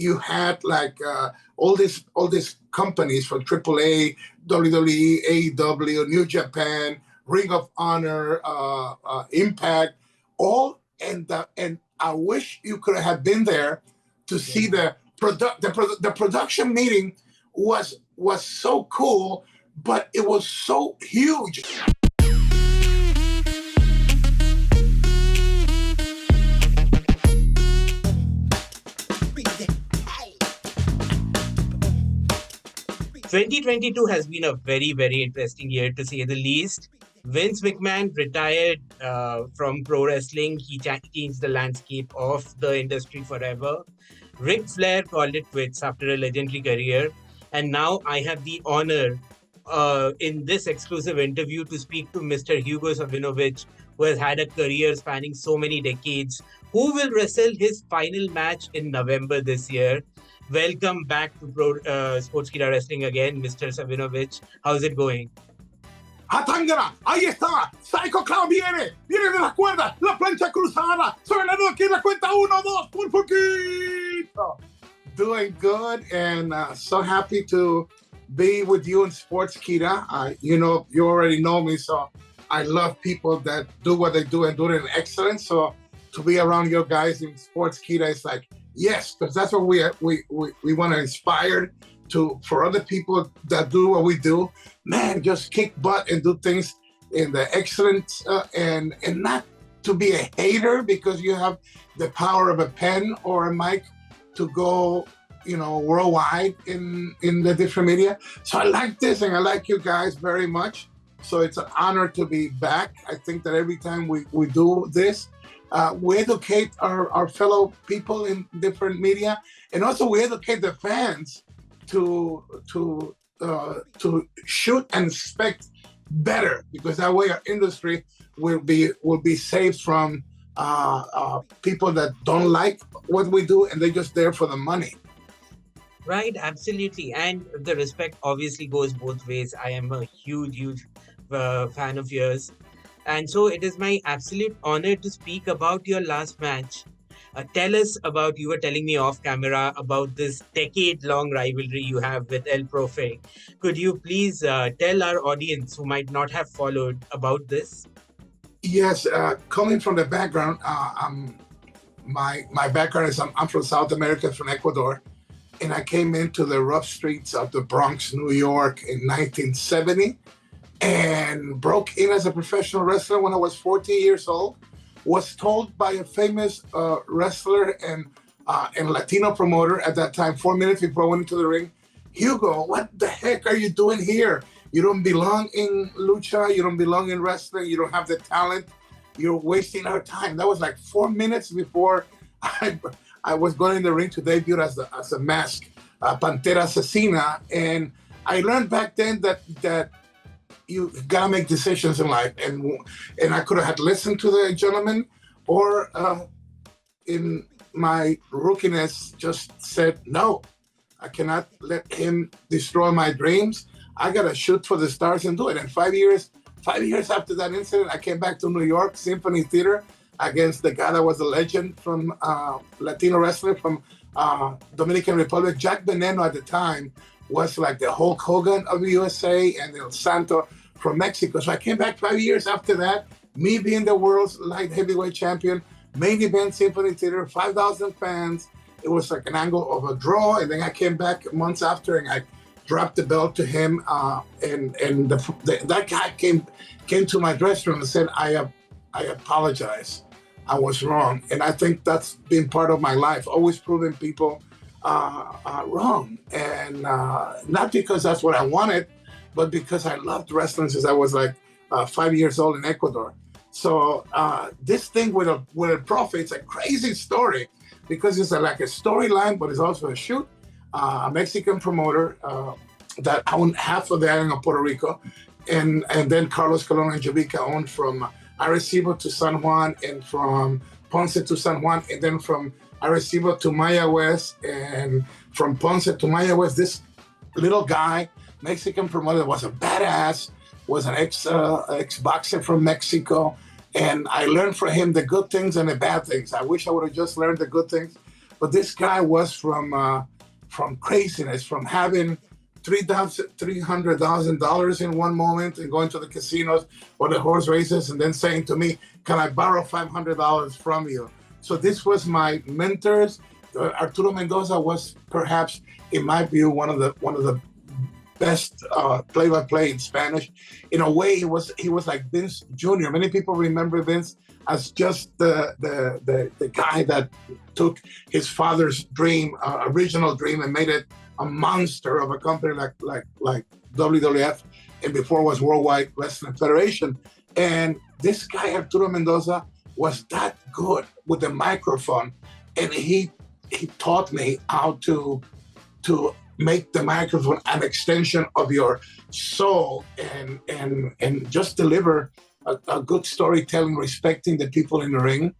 you had like all these companies from AAA, WWE, AEW, New Japan, Ring of Honor, Impact, all, and I wish you could have been there to see the production meeting was so cool, but it was so huge. "2022 has been a very, very interesting year, to say the least. Vince McMahon retired from pro wrestling. He changed the landscape of the industry forever. Ric Flair called it quits after a legendary career. And now I have the honor in this exclusive interview to speak to Mr. Hugo Savinovich, who has had a career spanning so many decades, who will wrestle his final match in November this year. Welcome back to Sportskeeda Wrestling again, Mr. Savinovich. How's it going? ¡Atangana! ¡Ahí está! ¡Psycho Clown viene! ¡Viene de la cuerda! ¡La plancha cruzada! ¡Soy la aquí la cuenta! 1, 2, por poquito! Doing good, and so happy to be with you in Sportskeeda. You already know me, so I love people that do what they do and do it in excellence. So to be around your guys in Sportskeeda is like, yes, because that's what we want to inspire for other people that do what we do. Man, just kick butt and do things in the excellence and not to be a hater because you have the power of a pen or a mic to go, worldwide in the different media. So I like this and I like you guys very much. So it's an honor to be back. I think that every time we do this, we educate our fellow people in different media, and also we educate the fans to shoot and expect better, because that way our industry will be saved from people that don't like what we do and they're just there for the money. Right, absolutely. And the respect obviously goes both ways. I am a huge fan of yours. And so it is my absolute honor to speak about your last match. Tell us about, you were telling me off camera, about this decade-long rivalry you have with El Profe. Could you please tell our audience who might not have followed about this? Yes, coming from the background, my background is I'm from South America, from Ecuador, and I came into the rough streets of the Bronx, New York in 1970 and broke in as a professional wrestler when I was 14 years old. Was told by a famous wrestler and Latino promoter at that time, 4 minutes before I went into the ring, "Hugo, what the heck are you doing here? You don't belong in lucha, you don't belong in wrestling, you don't have the talent, you're wasting our time." That was like 4 minutes before I was going in the ring to debut as a mask, Pantera Asesina. And I learned back then that you gotta make decisions in life, and I could have listened to the gentleman, or in my rookiness just said, no, I cannot let him destroy my dreams. I gotta shoot for the stars and do it. And 5 years after that incident, I came back to New York Symphony Theater against the guy that was a legend from Latino wrestler from Dominican Republic. Jack Veneno at the time was like the Hulk Hogan of the USA and El Santo from Mexico. So I came back 5 years after that, me being the world's light heavyweight champion, main event Symphony Theater, 5,000 fans. It was like an angle of a draw. And then I came back months after and I dropped the belt to him. That guy came to my dressing room and said, I apologize. I was wrong. And I think that's been part of my life, always proving people wrong. And not because that's what I wanted, but because I loved wrestling since I was like 5 years old in Ecuador. So this thing with a Profe, it's a crazy story because it's like a storyline, but it's also a shoot. A Mexican promoter that owned half of the island of Puerto Rico, and then Carlos Colon and Jovica owned from Arecibo to San Juan, and from Ponce to San Juan, and then from Arecibo to Mayagüez, and from Ponce to Mayagüez, this little guy, Mexican promoter, was a badass, was an ex-boxer from Mexico, and I learned from him the good things and the bad things. I wish I would have just learned the good things, But this guy was from craziness, from having $300,000 in one moment and going to the casinos or the horse races and then saying to me, "Can I borrow $500 from you?" So this was my mentors. Arturo Mendoza was perhaps, in my view, one of the best play-by-play in Spanish. In a way, he was like Vince Jr. Many people remember Vince as just the guy that took his father's dream, original dream, and made it a monster of a company like WWF, and before was Worldwide Wrestling Federation. And this guy Arturo Mendoza was that good with the microphone, and he taught me how to make the microphone an extension of your soul and just deliver a good storytelling, respecting the people in the ring.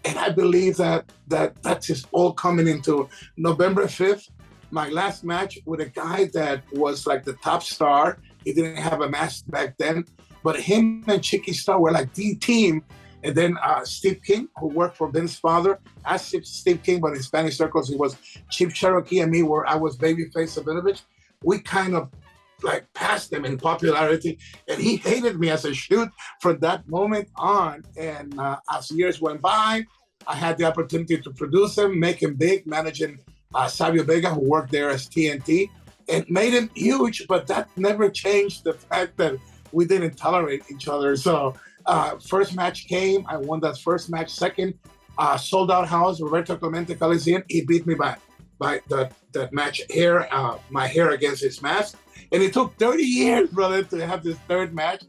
And I believe that's just all coming into November 5th. My last match with a guy that was like the top star. He didn't have a mask back then, but him and Chicky Star were like the team. And then Steve King, who worked for Vince's father, asked Steve King, but in Spanish circles, he was Chief Cherokee, and me, where I was Babyface Savinovich. We kind of like passed him in popularity, and he hated me as a shoot from that moment on. And as years went by, I had the opportunity to produce him, make him big, managing Savio Vega, who worked there as TNT, and made him huge, but that never changed the fact that we didn't tolerate each other. So first match came, I won that first match. Second, sold out house, Roberto Clemente Coliseum. He beat me by that match hair, my hair against his mask. And it took 30 years, brother, to have this third match.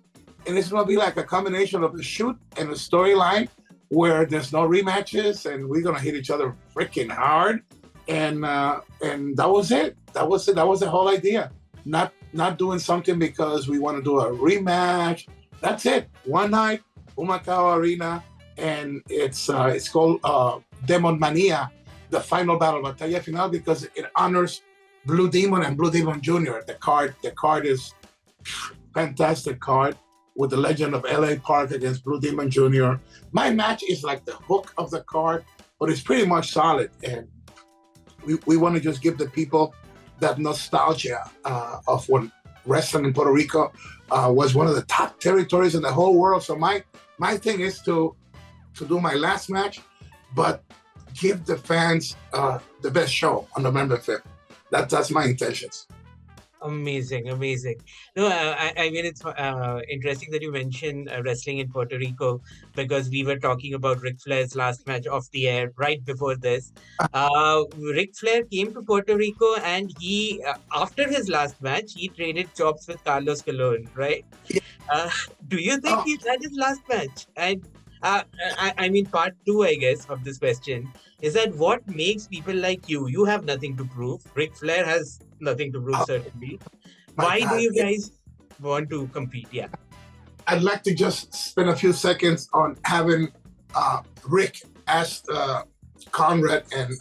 And it's gonna be like a combination of a shoot and a storyline where there's no rematches, and we're gonna hit each other freaking hard. And that was it. That was it. That was the whole idea. Not doing something because we want to do a rematch. That's it. One night, Humacao Arena, and it's called Demon Mania, the final battle, Batalla Final, because it honors Blue Demon and Blue Demon Jr. The card is fantastic card with the legend of LA Park against Blue Demon Jr. My match is like the hook of the card, but it's pretty much solid. And we want to just give the people that nostalgia of when wrestling in Puerto Rico was one of the top territories in the whole world. So my thing is to do my last match, but give the fans the best show on November 5th. That's my intentions. Amazing. No, I mean, it's interesting that you mentioned wrestling in Puerto Rico, because we were talking about Ric Flair's last match off the air right before this. Ric Flair came to Puerto Rico, and he, after his last match, he traded chops with Carlos Colon, right? Do you think he's had his last match? And I mean, part two, I guess, of this question is that what makes people like you have nothing to prove. Ric Flair has nothing to prove, certainly. Why do you guys want to compete? Yeah. I'd like to just spend a few seconds on having Rick asked Conrad and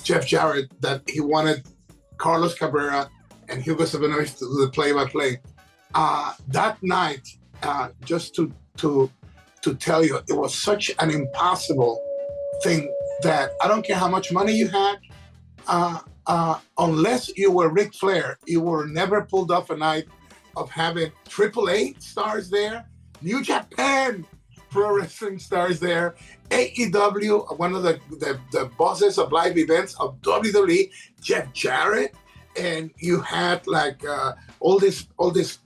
Jeff Jarrett that he wanted Carlos Cabrera and Hugo Savinovich to do the play-by-play. That night, just to tell you, it was such an impossible thing that I don't care how much money you had, unless you were Ric Flair, you were never pulled off a night of having AAA stars there, New Japan Pro Wrestling stars there, AEW, one of the bosses of live events of WWE, Jeff Jarrett, and you had like all these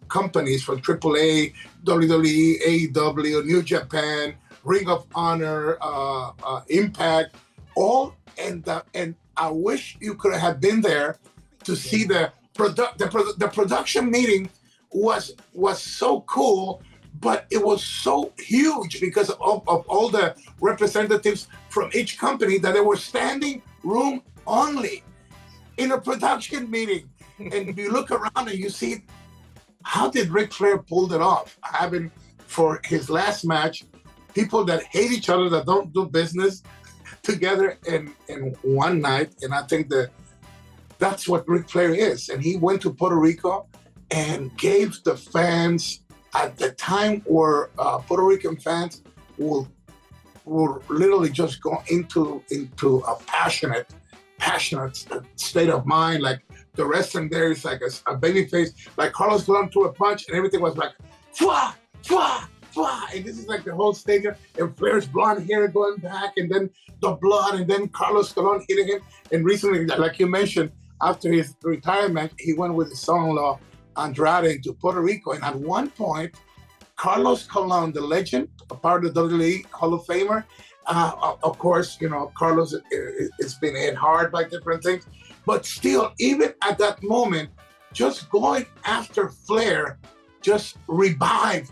companies from AAA, WWE, AEW, New Japan, Ring of Honor, Impact, all, and I wish you could have been there to see the production meeting was so cool, but it was so huge because of all the representatives from each company that they were standing room only in a production meeting. And you look around and you see, how did Ric Flair pull it off? Having for his last match, people that hate each other, that don't do business together in one night. And I think that's what Ric Flair is. And he went to Puerto Rico and gave the fans at the time where Puerto Rican fans will literally just go into a passionate passionate state of mind. Like the wrestling there is like a baby face. Like Carlos Colon threw a punch and everything was like, fwa, fwa, fwa. And this is like the whole stadium. And Flair's blonde hair going back and then the blood and then Carlos Colon hitting him. And recently, like you mentioned, after his retirement, he went with his son-in-law, Andrade, to Puerto Rico. And at one point, Carlos Colon, the legend, a part of the WWE Hall of Famer, of course, you know, Carlos has been hit hard by different things. But still, even at that moment, just going after Flair just revived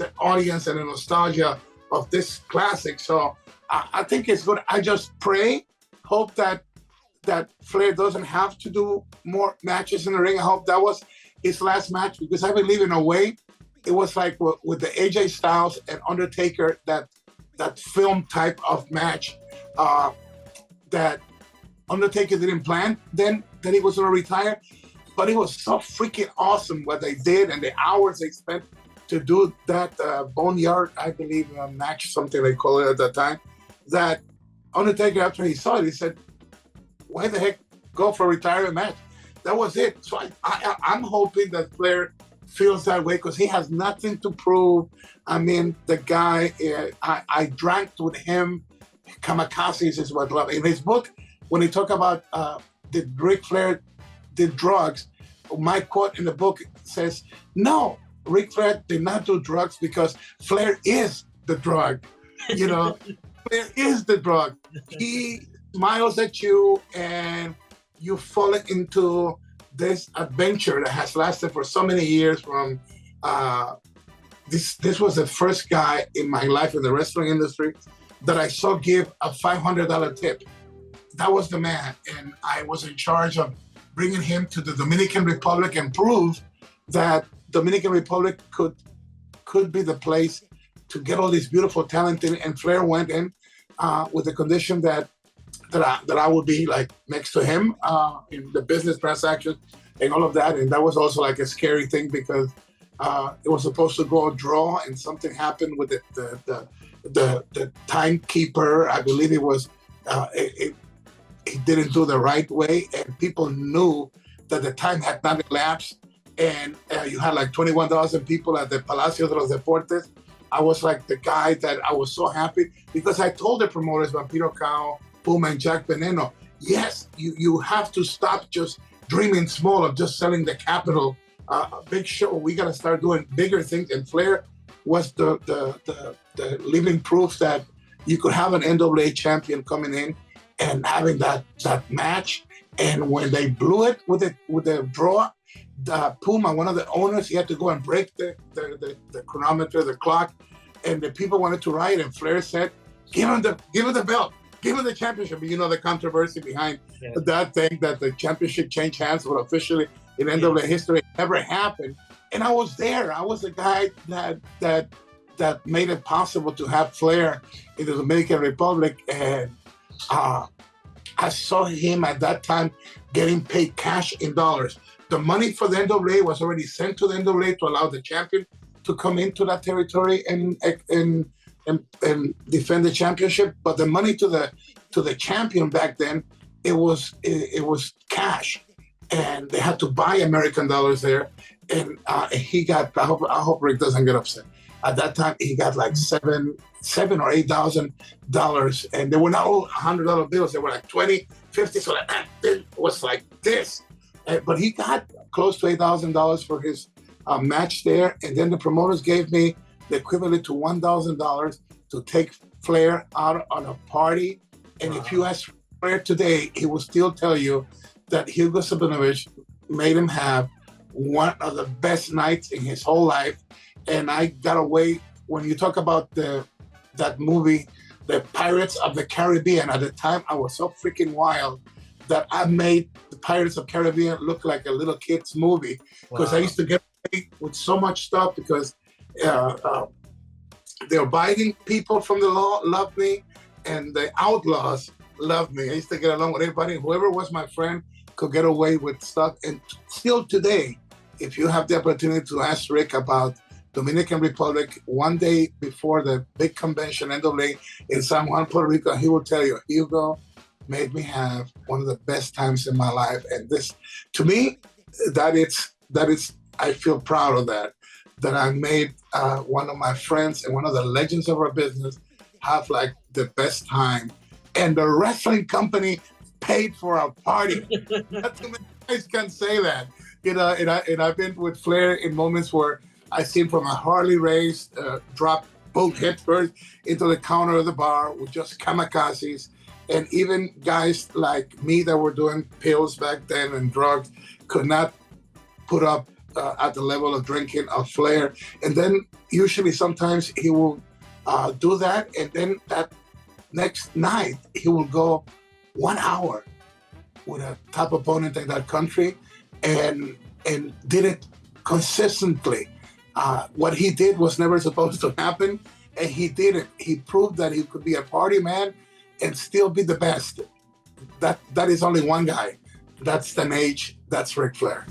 the audience and the nostalgia of this classic. So I think it's good. I just pray, hope that Flair doesn't have to do more matches in the ring. I hope that was his last match, because I believe in a way it was like with the AJ Styles and Undertaker, that film type of match that Undertaker didn't plan then he was going to retire. But it was so freaking awesome what they did and the hours they spent to do that Boneyard, I believe, match, something they call it at that time, that Undertaker, after he saw it, he said, why the heck go for a retirement match? That was it. So I'm hoping that Flair feels that way, because he has nothing to prove. I mean, the guy, I drank with him. Kamikazes is what love. In his book, when he talk about did Ric Flair did drugs, my quote in the book says, no, Ric Flair did not do drugs because Flair is the drug. You know, Flair is the drug. He smiles at you and you fall into this adventure that has lasted for so many years. From this was the first guy in my life in the wrestling industry that I saw give a $500 tip. That was the man, and I was in charge of bringing him to the Dominican Republic and prove that Dominican Republic could be the place to get all this beautiful talent in. And Flair went in with the condition that I would be like next to him in the business transactions and all of that. And that was also like a scary thing, because it was supposed to go a draw and something happened with the timekeeper. I believe it was he didn't do the right way, and people knew that the time had not elapsed, and you had like 21,000 people at the Palacio de los Deportes. I was like the guy that I was so happy, because I told the promoters, Vampiro Cao, Puma, and Jack Veneno, yes, you have to stop just dreaming small of just selling the capital. A big show, we got to start doing bigger things. And Flair was the living proof that you could have an NWA champion coming in and having that match. And when they blew it with the draw, Puma, one of the owners, he had to go and break the chronometer, the clock, and the people wanted to riot. And Flair said, "Give him the belt, give him the championship." You know the controversy behind that thing, that the championship changed hands, but officially in NWA history it never happened. And I was there. I was the guy that made it possible to have Flair in the Dominican Republic, and I saw him at that time getting paid cash in dollars. The money for the NWA was already sent to the NWA to allow the champion to come into that territory and defend the championship. But the money to the champion back then, it was cash, and they had to buy American dollars there. And he got, I hope Rick doesn't get upset. At that time, he got like $7,000 or $8,000, and they were not all $100 bills. They were like 20, 50. So it was like this. But he got close to $8,000 for his match there. And then the promoters gave me the equivalent to $1,000 to take Flair out on a party. And if you ask Flair today, he will still tell you that Hugo Savinovich made him have one of the best nights in his whole life. And I got away, when you talk about that movie, The Pirates of the Caribbean, at the time I was so freaking wild that I made the Pirates of the Caribbean look like a little kid's movie, because I used to get away with so much stuff, because the abiding people from the law loved me and the outlaws loved me. I used to get along with everybody. Whoever was my friend could get away with stuff. And still today, if you have the opportunity to ask Rick about Dominican Republic, one day before the big convention, NWA, in San Juan, Puerto Rico, he will tell you, Hugo, made me have one of the best times in my life. And this, to me, that is, I feel proud of that I made one of my friends and one of the legends of our business have like the best time. And the wrestling company paid for our party. Not too many guys can say that. You know, and I've been with Flair in moments where I see him from a Harley race, drop both head first into the counter of the bar with just kamikazes. And even guys like me that were doing pills back then and drugs could not put up at the level of drinking of Flair. And then usually sometimes he will do that. And then that next night, he will go 1 hour with a top opponent in that country and did it consistently. What he did was never supposed to happen, and he did it. He proved that he could be a party man and still be the best. That is only one guy. That's the age. That's Ric Flair.